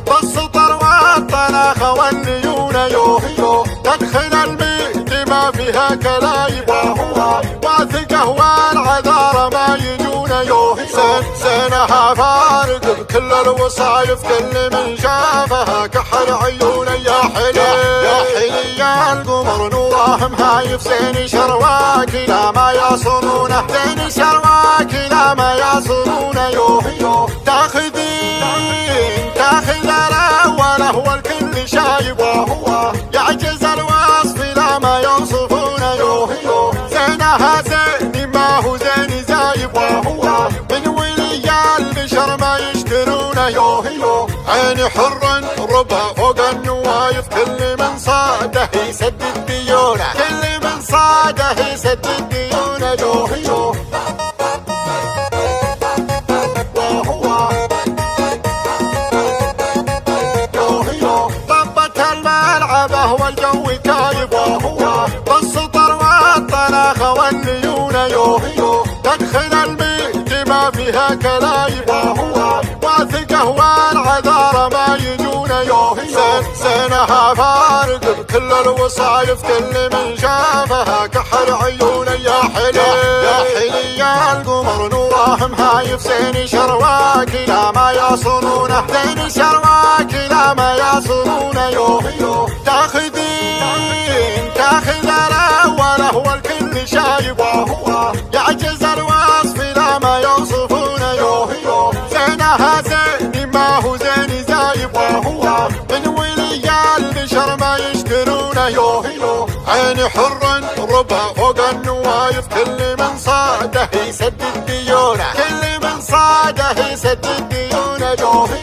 بالسطر والطناخ والليون يوهيو تدخل البيت ما فيها كلايب واثقه والعذار ما يجون يوهيو سنها فارق بكل الوصايف كل من شافها كحل عيون يا حلي يا القمر نوره مهايف زين شرواك لا ما يصونونه زين شرواك لا ما يصونونه يوهيو تاخذ الاول هو الكل شايب وهو يعجز الوصف لا ما يوصفونه يوهيو زينها زين ما هو زين زايب وهو من ولي البشر ما يشترونه يوهيو عين حر ربع فوق النوايف كل من صاده يسدد ديونه كل من صاده يسدد ديونه يوهيو والجو كايب وهو بالسطر والطناخ والليون يوهيو تدخل البيت ما فيها كلايب وهو واثقه والعذار ما يجون يوهيو سنها فارق بكل الوصايف كل من شافها كحل عيون يا حلي يا القمر نوره مهايف زين شرواك لا ما يصونونه زين شرواك لا ما يصونونه يوهيو تاخذ الاول هو الكل شايب وهو يعجز الوصف لا ما يوصفونه يوهيو زينها زين ما هو زين زايب وهو من ولي البشر ما يشترونه يوهيو عين حر ربع فوق النوايف كل من صاده يسدد ديونه كل من صاده يسدد ديونه يوهيو